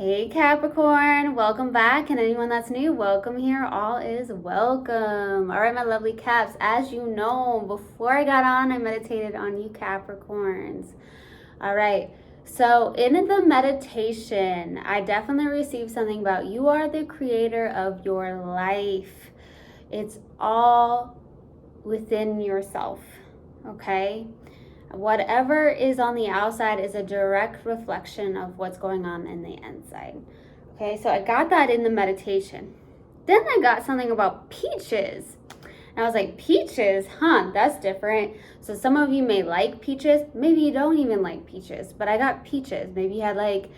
Hey Capricorn, welcome back, and anyone that's new, welcome here. All is welcome. All right, my lovely Caps, as you know, before I got on, I meditated on you Capricorns. All right, so in the meditation, I definitely received something about you are the creator of your life. It's all within yourself, okay? Whatever is on the outside is a direct reflection of what's going on in the inside. Okay, so I got that in the meditation. Then I got something about peaches. And I was like, peaches? Huh, that's different. So some of you may like peaches. Maybe you don't even like peaches. But I got peaches. Maybe you had like,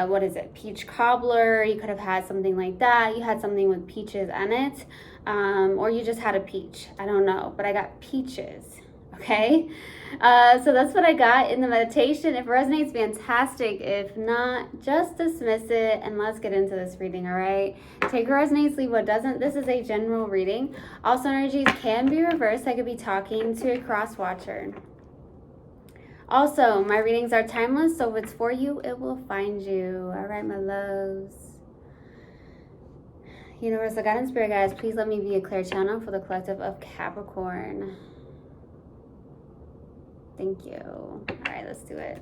what is it? Peach cobbler. You could have had something like that. You had something with peaches in it. Or you just had a peach. I don't know. But I got peaches. Okay, so that's what I got in the meditation. If it resonates, fantastic. If not, just dismiss it and let's get into this reading, all right? Take what resonates, leave what doesn't. This is a general reading. Also, energies can be reversed. I could be talking to a cross watcher. Also, my readings are timeless, so if it's for you, it will find you. All right, my loves. Universal Guidance Spirit guides, please let me be a clear channel for the collective of Capricorn. Thank you. All right, let's do it.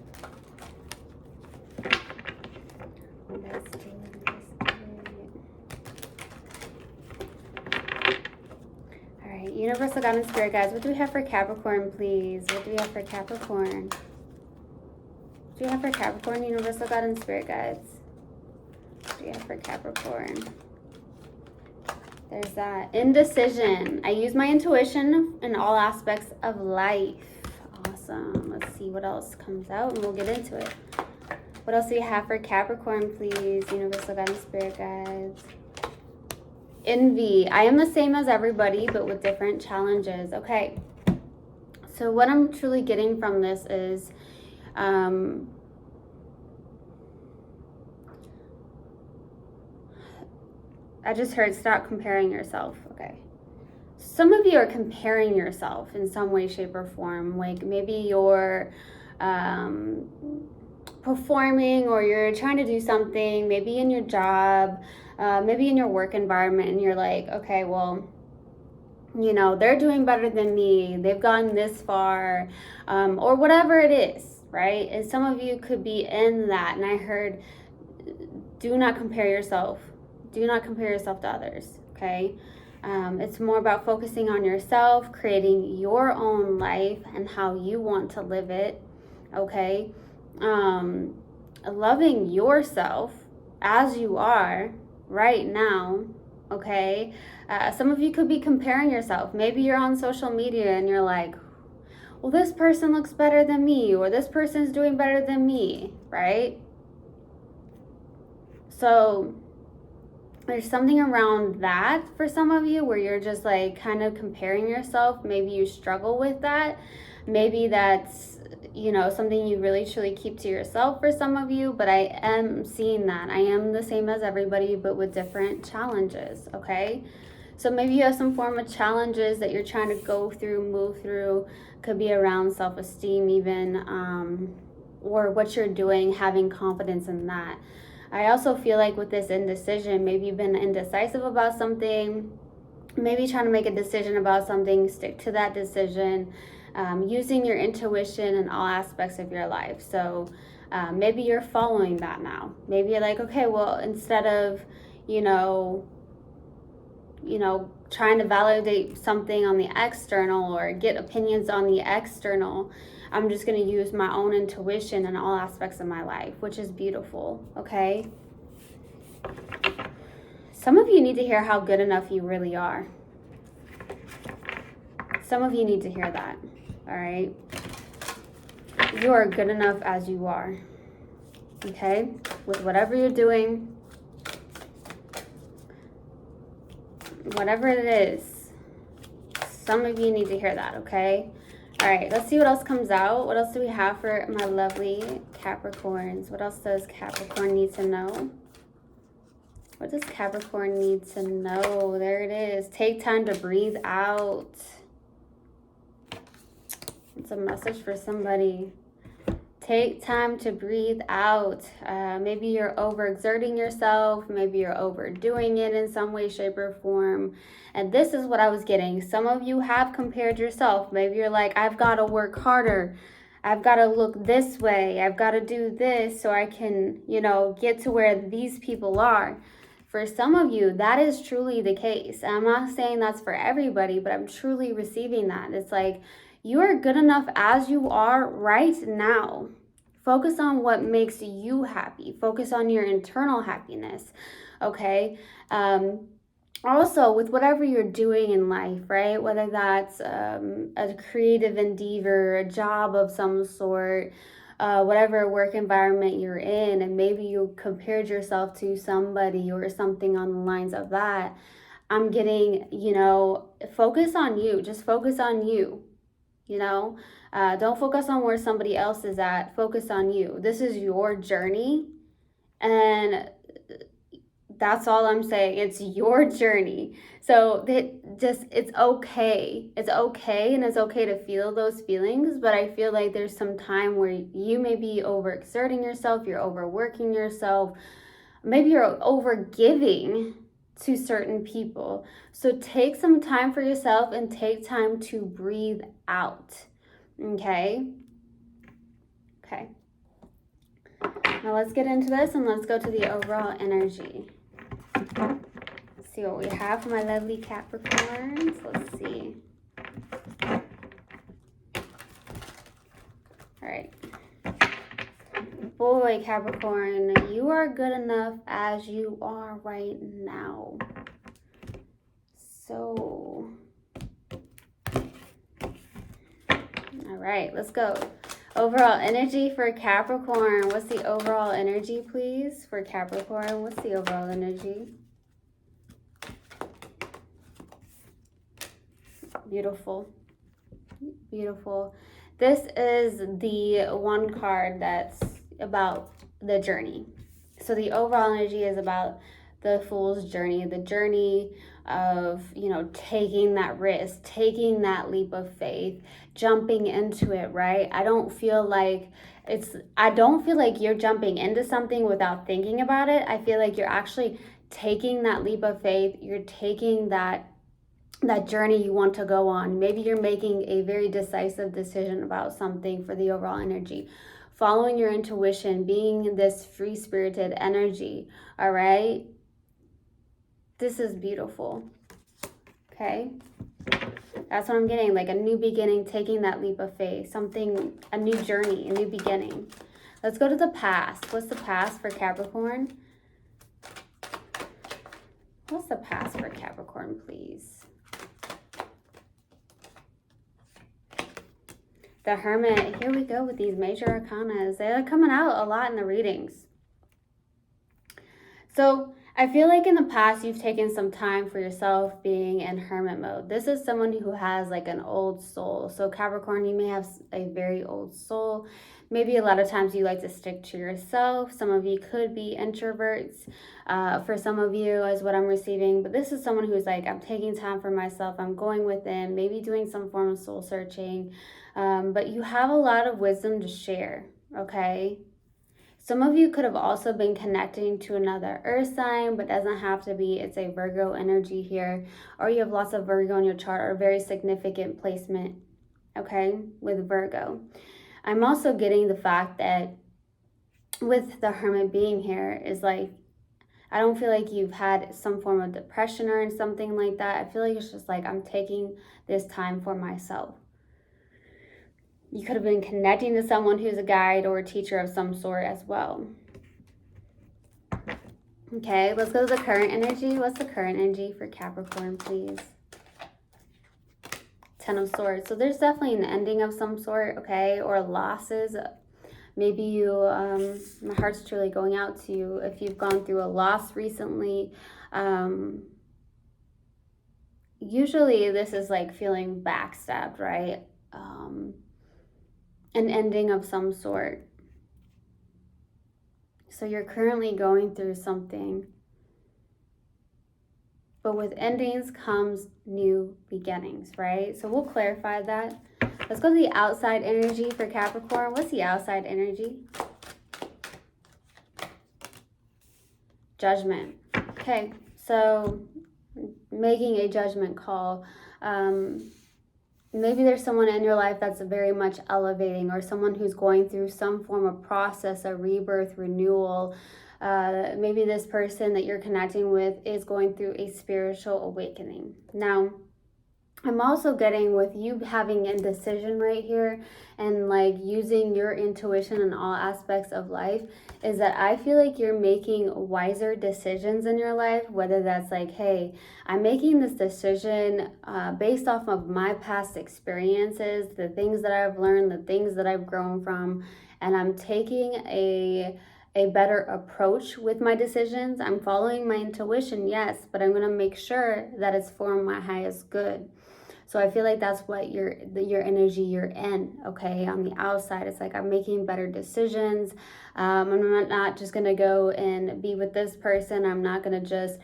Let's do it. All right, Universal Guidance Spirit guides, what do we have for Capricorn, please? What do we have for Capricorn? What do we have for Capricorn, Universal Guidance Spirit guides? What do we have for Capricorn? There's that. Indecision. I use my intuition in all aspects of life. Awesome. Let's see what else comes out and we'll get into it. What else do we have for Capricorn, please? Universal Guidance Spirit guides. Envy. I am the same as everybody, but with different challenges. Okay. So what I'm truly getting from this is I just heard stop comparing yourself. Okay. Some of you are comparing yourself in some way, shape, or form. Like maybe you're performing or you're trying to do something, maybe in your job, maybe in your work environment, and you're like, okay, well, they're doing better than me. They've gotten this far, or whatever it is, right? And some of you could be in that. And I heard, do not compare yourself. Do not compare yourself to others, okay? It's more about focusing on yourself, creating your own life and how you want to live it, okay? Loving yourself as you are right now, okay? Some of you could be comparing yourself. Maybe you're on social media and you're like, well, this person looks better than me, or this person's doing better than me, right? So there's something around that for some of you where you're just like kind of comparing yourself. Maybe you struggle with that. Maybe that's, something you really truly keep to yourself for some of you, but I am seeing that. I am the same as everybody, but with different challenges, okay? So maybe you have some form of challenges that you're trying to go through, move through. Could be around self-esteem even, or what you're doing, having confidence in that. I also feel like with this indecision, maybe you've been indecisive about something, maybe trying to make a decision about something, stick to that decision, using your intuition in all aspects of your life. So maybe you're following that now. Maybe you're like, okay, well, instead of, trying to validate something on the external or get opinions on the external, I'm just going to use my own intuition in all aspects of my life, which is beautiful, okay? Some of you need to hear how good enough you really are. Some of you need to hear that, all right? You are good enough as you are, okay? With whatever you're doing, whatever it is, some of you need to hear that, okay? All right, let's see what else comes out. What else do we have for my lovely Capricorns? What else does Capricorn need to know? What does Capricorn need to know? There it is. Take time to breathe out. It's a message for somebody. Take time to breathe out. Maybe you're overexerting yourself. Maybe you're overdoing it in some way, shape, or form. And this is what I was getting. Some of you have compared yourself. Maybe you're like, I've got to work harder. I've got to look this way. I've got to do this so I can, get to where these people are. For some of you, that is truly the case. I'm not saying that's for everybody, but I'm truly receiving that. It's like, you are good enough as you are right now. Focus on what makes you happy. Focus on your internal happiness, okay? Also, with whatever you're doing in life, right? Whether that's a creative endeavor, a job of some sort, whatever work environment you're in, and maybe you compared yourself to somebody or something on the lines of that, I'm getting, focus on you. Just focus on you. Don't focus on where somebody else is at. Focus on you. This is your journey, and that's all I'm saying. It's your journey. So it's okay. It's okay, and it's okay to feel those feelings, but I feel like there's some time where you may be overexerting yourself, you're overworking yourself, maybe you're overgiving to certain people. So take some time for yourself and take time to breathe out. Okay? Okay. Now let's get into this and let's go to the overall energy. Let's see what we have for my lovely Capricorns. Let's see. All right. Boy, Capricorn, you are good enough as you are right now. So, all right, let's go. Overall energy for Capricorn. What's the overall energy, please, for Capricorn? What's the overall energy? Beautiful. Beautiful. This is the one card that's about the journey. So the overall energy is about the Fool's journey, the journey of, taking that risk, taking that leap of faith, jumping into it, right? I don't feel like you're jumping into something without thinking about it. I feel like you're actually taking that leap of faith. You're taking that journey you want to go on. Maybe you're making a very decisive decision about something for the overall energy. Following your intuition, being this free-spirited energy, all right? This is beautiful, okay? That's what I'm getting, like a new beginning, taking that leap of faith, a new journey, a new beginning. Let's go to the past. What's the past for Capricorn? What's the past for Capricorn, please? The Hermit. Here we go with these major arcanas. They're coming out a lot in the readings. So I feel like in the past you've taken some time for yourself being in hermit mode. This is someone who has like an old soul. So Capricorn, you may have a very old soul. Maybe a lot of times you like to stick to yourself. Some of you could be introverts. For some of you is what I'm receiving. But this is someone who's like, I'm taking time for myself. I'm going within, maybe doing some form of soul searching. But you have a lot of wisdom to share, okay? Some of you could have also been connecting to another earth sign, but doesn't have to be. It's a Virgo energy here. Or you have lots of Virgo in your chart, or very significant placement, okay, with Virgo. I'm also getting the fact that with the Hermit being here is like, I don't feel like you've had some form of depression or something like that. I feel like it's just like, I'm taking this time for myself. You could have been connecting to someone who's a guide or a teacher of some sort as well. Okay, let's go to the current energy. What's the current energy for Capricorn, please? Ten of Swords. So there's definitely an ending of some sort, okay, or losses. Maybe you, my heart's truly going out to you if you've gone through a loss recently. Usually this is like feeling backstabbed, right? An ending of some sort. So you're currently going through something. But with endings comes new beginnings, right? So we'll clarify that. Let's go to the outside energy for Capricorn. What's the outside energy? Judgment. Okay, so making a judgment call. Maybe there's someone in your life that's very much elevating, or someone who's going through some form of process, a rebirth, renewal. Maybe this person that you're connecting with is going through a spiritual awakening. Now, I'm also getting with you having indecision right here and like using your intuition in all aspects of life, is that I feel like you're making wiser decisions in your life, whether that's like, hey, I'm making this decision based off of my past experiences, the things that I've learned, the things that I've grown from, and I'm taking a better approach with my decisions. I'm following my intuition, yes, but I'm going to make sure that it's for my highest good. So I feel like that's what your energy you're in, okay? On the outside, it's like I'm making better decisions. I'm not just going to go and be with this person. I'm not going to just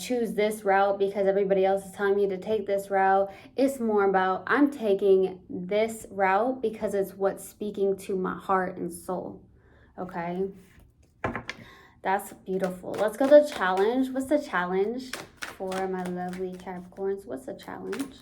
choose this route because everybody else is telling me to take this route. It's more about I'm taking this route because it's what's speaking to my heart and soul, okay? That's beautiful. Let's go to the challenge. What's the challenge for my lovely Capricorns? What's the challenge?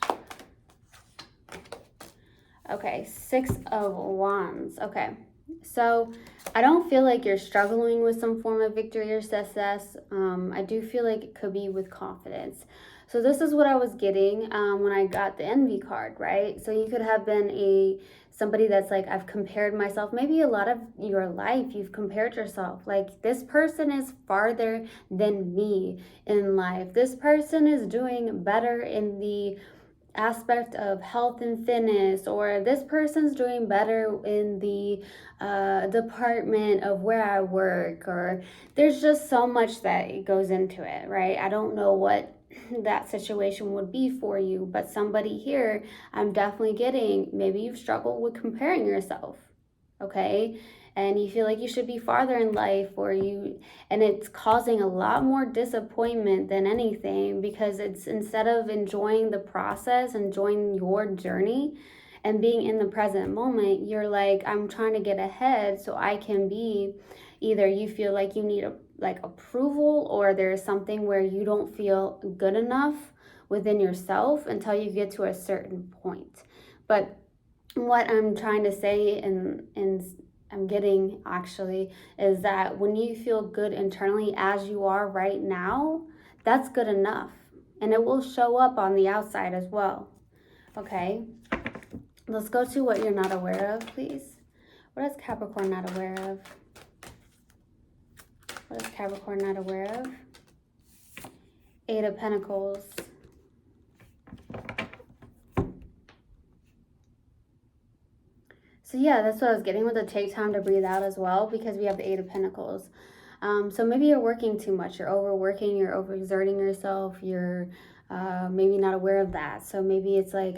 Okay, 6 of Wands. Okay, so I don't feel like you're struggling with some form of victory or success. I do feel like it could be with confidence. So this is what I was getting when I got the envy card, right? So you could have been somebody that's like, I've compared myself. Maybe a lot of your life you've compared yourself. Like, this person is farther than me in life. This person is doing better in the aspect of health and fitness, or this person's doing better in the department of where I work, or there's just so much that goes into it, right? I don't know what that situation would be for you, but somebody here, I'm definitely getting, maybe you've struggled with comparing yourself, okay? And you feel like you should be farther in life, and it's causing a lot more disappointment than anything, because it's, instead of enjoying the process, enjoying your journey and being in the present moment, you're like, I'm trying to get ahead so I can be, either you feel like you need approval, or there's something where you don't feel good enough within yourself until you get to a certain point. But what I'm trying to say, and I'm getting actually, is that when you feel good internally as you are right now, that's good enough, and it will show up on the outside as well. Okay, let's go to what you're not aware of, please. What is Capricorn not aware of? What is Capricorn not aware of? 8 of Pentacles. So yeah, that's what I was getting with the take time to breathe out as well, because we have the 8 of Pentacles. So maybe you're working too much, you're overworking, you're overexerting yourself, you're maybe not aware of that. So maybe it's like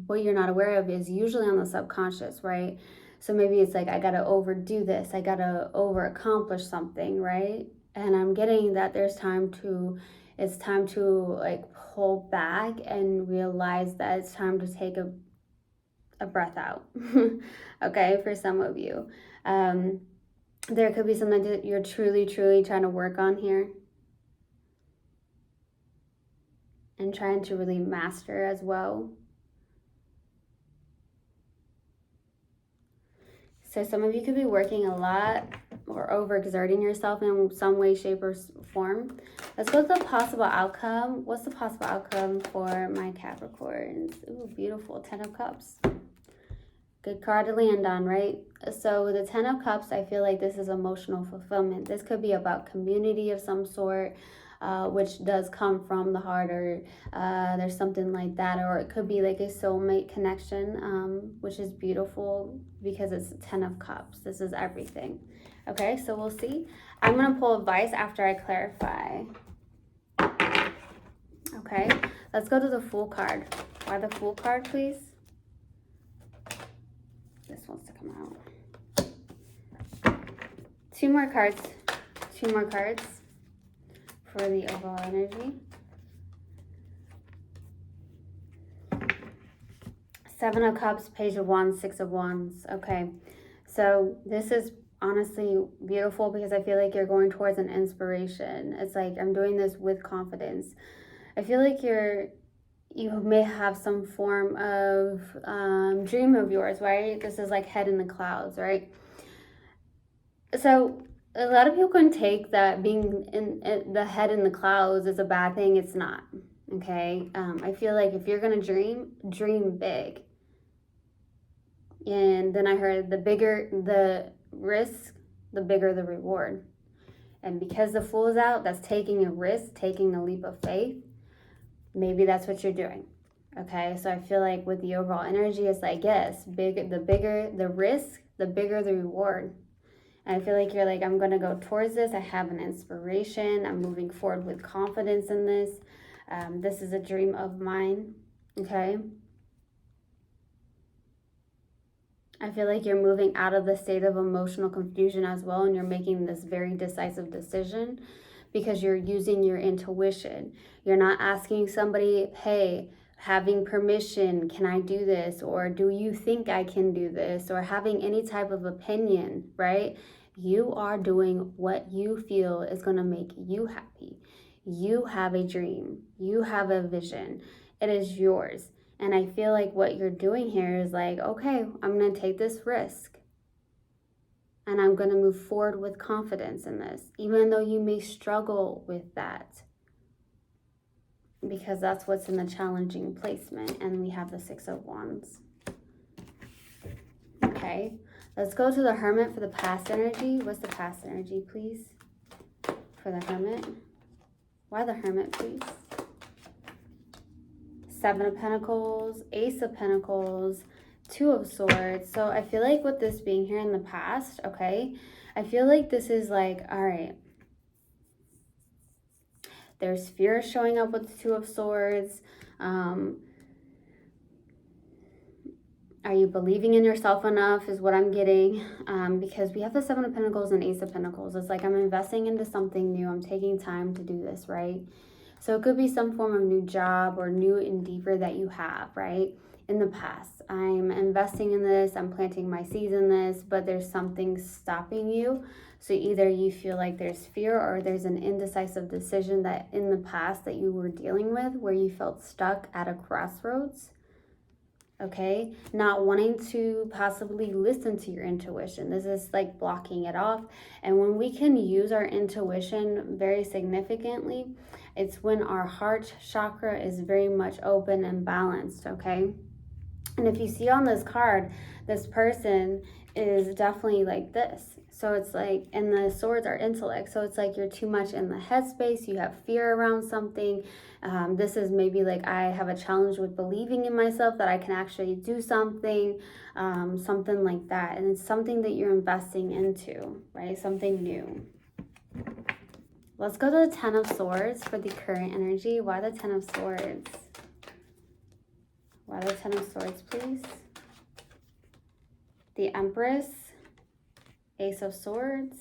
what you're not aware of is usually on the subconscious, right? So maybe it's like, I gotta overdo this, I gotta over accomplish something, right? And I'm getting that it's time to like pull back and realize that it's time to take a breath out. Okay, for some of you. There could be something that you're truly trying to work on here, and trying to really master as well. So some of you could be working a lot or overexerting yourself in some way, shape, or form. Let's go to the possible outcome. What's the possible outcome for my Capricorns? Ooh, beautiful. 10 of Cups. Good card to land on, right? So with the 10 of Cups, I feel like this is emotional fulfillment. This could be about community of some sort, which does come from the heart, or there's something like that. Or it could be like a soulmate connection, which is beautiful because it's 10 of Cups. This is everything. Okay, so we'll see. I'm going to pull advice after I clarify. Okay, let's go to the Fool card. Why the Fool card, please? This wants to come out. Two more cards for the overall energy. Seven of Cups, Page of Wands, Six of Wands. Okay, so this is honestly beautiful because I feel like you're going towards an inspiration. It's like I'm doing this with confidence. I feel like you may have some form of dream of yours, right? This is like head in the clouds, right? So a lot of people can take that being in the head in the clouds is a bad thing. It's not. Okay. I feel like if you're gonna dream big. And then I heard the bigger the risk, the bigger the reward. And because the Fool is out, that's taking a risk, taking a leap of faith. Maybe that's what you're doing. Okay, so I feel like with the overall energy, it's like, yes, the bigger the risk, the bigger the reward. And I feel like you're like, I'm going to go towards this. I have an inspiration. I'm moving forward with confidence in this. This is a dream of mine. Okay. I feel like you're moving out of the state of emotional confusion as well. And you're making this very decisive decision because you're using your intuition. You're not asking somebody, hey, having permission, can I do this? Or do you think I can do this? Or having any type of opinion, right? You are doing what you feel is going to make you happy. You have a dream. You have a vision. It is yours. And I feel like what you're doing here is like, okay, I'm going to take this risk. And I'm going to move forward with confidence in this, even though you may struggle with that. Because that's what's in the challenging placement. And we have the Six of Wands. Okay, let's go to the Hermit for the past energy. What's the past energy, please? For the Hermit. Why the Hermit, please? Seven of Pentacles, Ace of Pentacles, Two of Swords. So I feel like with this being here in the past, okay, I feel like this is like, all right, there's fear showing up with the Two of Swords. Are you believing in yourself enough is what I'm getting, because we have the Seven of Pentacles and Ace of Pentacles. It's like I'm investing into something new. I'm taking time to do this, right? So it could be some form of new job or new endeavor that you have, right? In the past, I'm investing in this, I'm planting my seeds in this, but there's something stopping you. So either you feel like there's fear or there's an indecisive decision that in the past that you were dealing with where you felt stuck at a crossroads. Okay, not wanting to possibly listen to your intuition. This is like blocking it off. And when we can use our intuition very significantly, it's when our heart chakra is very much open and balanced, okay? And if you see on this card, this person is definitely like this. So it's like, and the swords are intellect. So it's like you're too much in the headspace. You have fear around something. This is maybe like I have a challenge with believing in myself that I can actually do something, something like that. And it's something that you're investing into, right? Something new. Let's go to the Ten of Swords for the current energy. Why the Ten of Swords? Why the Ten of Swords, please? The Empress, Ace of Swords,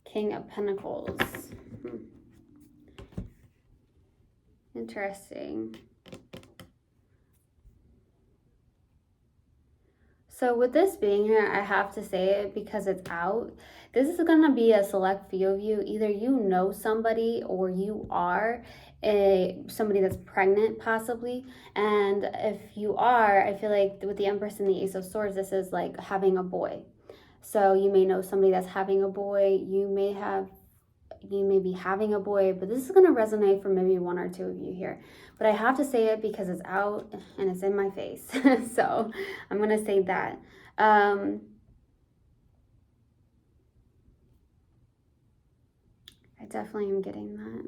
King of Pentacles. Interesting. So with this being here, I have to say it because it's out. This is going to be a select few of you. Either you know somebody or you are somebody that's pregnant possibly. And if you are, I feel like with the Empress and the Ace of Swords, this is like having a boy. So you may know somebody that's having a boy. You may be having a boy, but this is going to resonate for maybe one or two of you here. But I have to say it because it's out and it's in my face. So I'm going to say that. I definitely am getting that.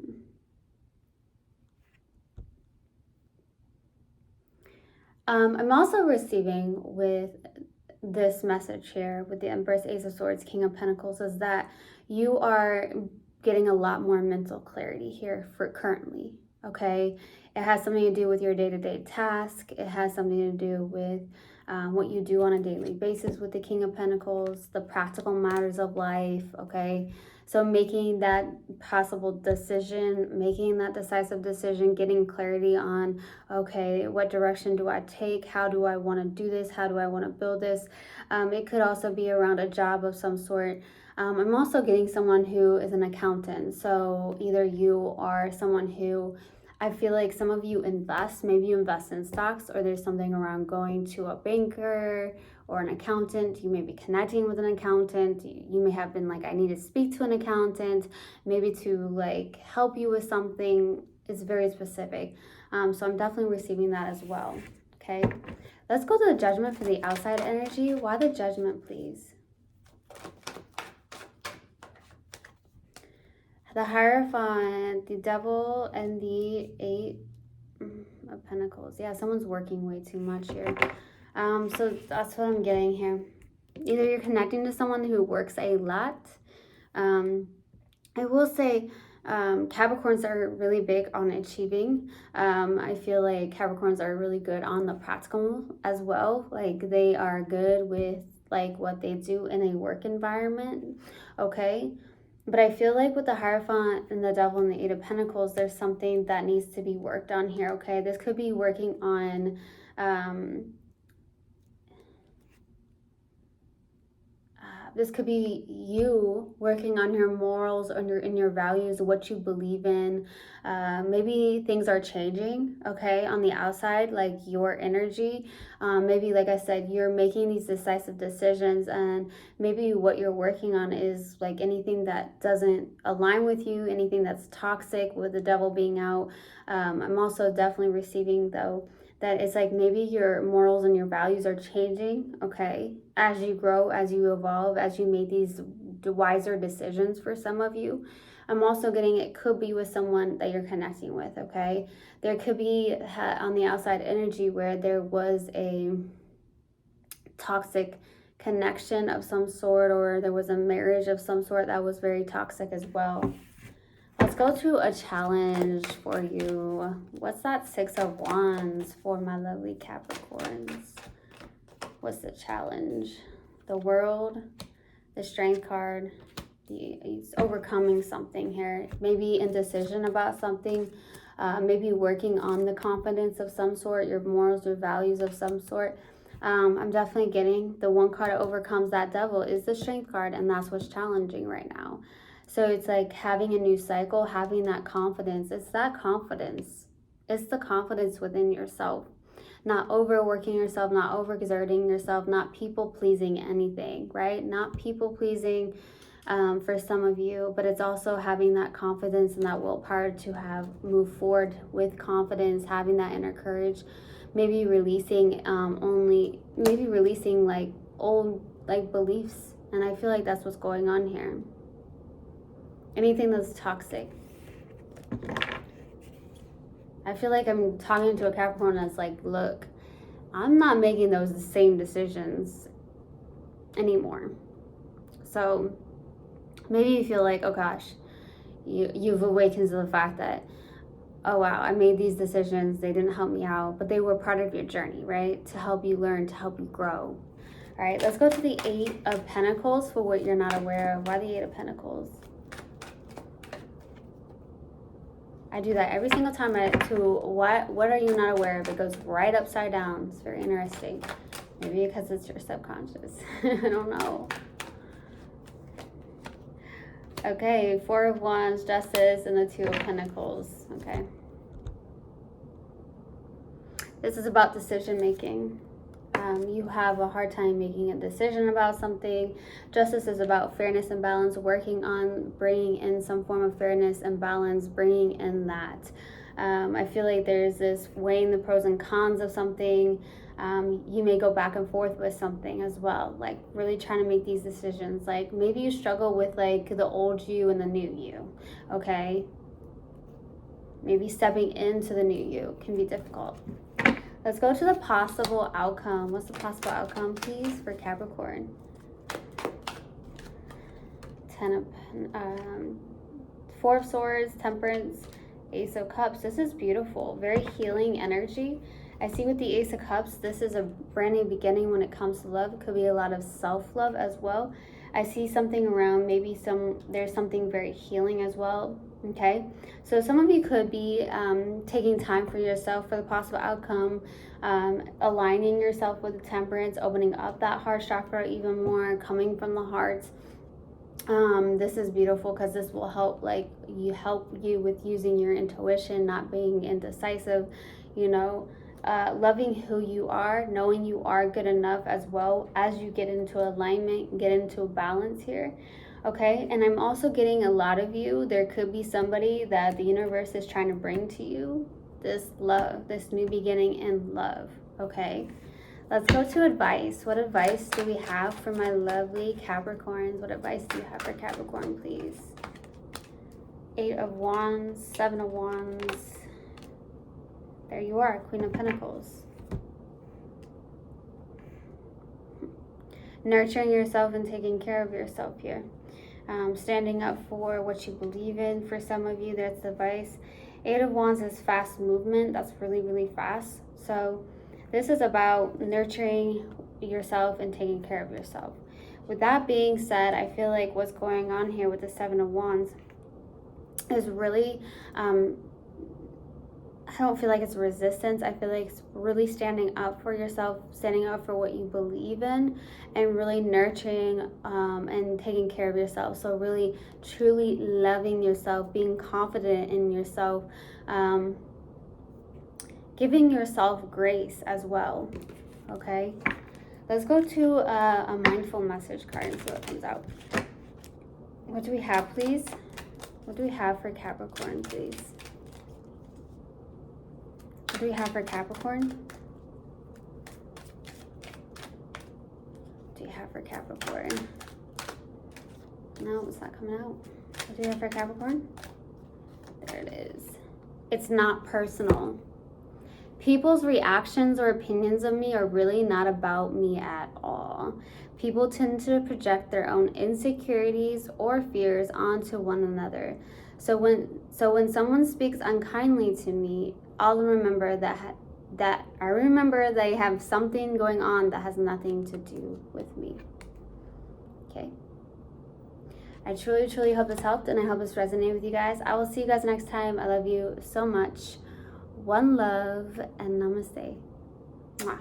I'm also receiving with this message here with the Empress, Ace of Swords, King of Pentacles, is that you are getting a lot more mental clarity here for currently, okay? It has something to do with your day-to-day task. It has something to do with what you do on a daily basis with the King of Pentacles, the practical matters of life, okay? So making that possible decision, making that decisive decision, getting clarity on, okay, what direction do I take? How do I want to do this? How do I want to build this? It could also be around a job of some sort. I'm also getting someone who is an accountant. So either you are someone who, I feel like some of you invest, maybe you invest in stocks, or there's something around going to a banker or an accountant. You may be connecting with an accountant. You may have been like, I need to speak to an accountant, maybe to like help you with something. It's very specific. So I'm definitely receiving that as well. Okay, let's go to the Judgment for the outside energy. Why the Judgment, please? The Hierophant, the Devil, and the Eight of Pentacles. Yeah, someone's working way too much here. So that's what I'm getting here. Either you're connecting to someone who works a lot. I will say Capricorns are really big on achieving. I feel like Capricorns are really good on the practical as well. Like they are good with like what they do in a work environment. Okay. But I feel like with the Hierophant and the Devil and the Eight of Pentacles, there's something that needs to be worked on here, okay? This could be working on, this could be you working on your morals and your values, what you believe in. Maybe things are changing, okay, on the outside, like your energy. Maybe, like I said, you're making these decisive decisions, and maybe what you're working on is like anything that doesn't align with you, anything that's toxic, with the Devil being out. I'm also definitely receiving, though, that it's like maybe your morals and your values are changing, okay, as you grow, as you evolve, as you make these wiser decisions for some of you. I'm also getting it could be with someone that you're connecting with, okay? There could be on the outside energy where there was a toxic connection of some sort, or there was a marriage of some sort that was very toxic as well. Let's go to a challenge for you. What's that Six of Wands for my lovely Capricorns? What's the challenge? The World, the Strength card. It's overcoming something here. Maybe indecision about something. Maybe working on the confidence of some sort, your morals or values of some sort. I'm definitely getting the one card that overcomes that Devil is the Strength card, and that's what's challenging right now. So it's like having a new cycle, having that confidence. It's that confidence. It's the confidence within yourself. Not overworking yourself, not overexerting yourself, not people-pleasing anything, right? Not people-pleasing for some of you, but it's also having that confidence and that willpower to move forward with confidence, having that inner courage. Maybe releasing releasing like old like beliefs. And I feel like that's what's going on here. Anything that's toxic. I feel like I'm talking to a Capricorn that's like, look, I'm not making those same decisions anymore. So maybe you feel like, oh gosh, you've awakened to the fact that, oh wow, I made these decisions, they didn't help me out, but they were part of your journey, right? To help you learn, to help you grow. All right, let's go to the Eight of Pentacles for what you're not aware of. Why the Eight of Pentacles? I do that every single time what are you not aware of? It goes right upside down. It's very interesting. Maybe because it's your subconscious. I don't know. Okay, Four of Wands, Justice, and the Two of Pentacles. Okay. This is about decision making. You have a hard time making a decision about something. Justice is about fairness and balance, working on bringing in some form of fairness and balance, bringing in that. I feel like there's this weighing the pros and cons of something. You may go back and forth with something as well, like really trying to make these decisions. Like maybe you struggle with like the old you and the new you, okay? Maybe stepping into the new you can be difficult. Let's go to the possible outcome. What's the possible outcome, please, for Capricorn? Four of Swords, Temperance, Ace of Cups. This is beautiful. Very healing energy. I see with the Ace of Cups, this is a brand new beginning when it comes to love. It could be a lot of self-love as well. I see something around, maybe there's something very healing as well. Okay, so some of you could be taking time for yourself for the possible outcome, aligning yourself with the temperance, opening up that heart chakra even more, coming from the heart. This is beautiful because this will help you with using your intuition, not being indecisive, loving who you are, knowing you are good enough, as well as you get into alignment, get into balance here. Okay, and I'm also getting a lot of you, there could be somebody that the universe is trying to bring to you this love, this new beginning in love. Okay, let's go to advice. What advice do we have for my lovely Capricorns? What advice do you have for Capricorn, please? 8 of Wands, 7 of Wands. There you are, Queen of Pentacles. Nurturing yourself and taking care of yourself here. Standing up for what you believe in. For some of you, that's advice. 8 of Wands is fast movement. That's really, really fast. So this is about nurturing yourself and taking care of yourself. With that being said, I feel like what's going on here with the 7 of Wands is really, I don't feel like it's resistance. I feel like it's really standing up for yourself, standing up for what you believe in, and really nurturing and taking care of yourself. So really, truly loving yourself, being confident in yourself, giving yourself grace as well. Okay, let's go to a mindful message card and see what comes out. What do we have, please? What do we have for Capricorn, please? What do we have for Capricorn? What do you have for Capricorn? No, it's not coming out. What do you have for Capricorn? There it is. It's not personal. People's reactions or opinions of me are really not about me at all. People tend to project their own insecurities or fears onto one another. So when someone speaks unkindly to me, I'll remember that I remember they have something going on that has nothing to do with me. Okay. I truly, truly hope this helped, and I hope this resonated with you guys. I will see you guys next time. I love you so much. One love and namaste. Mwah.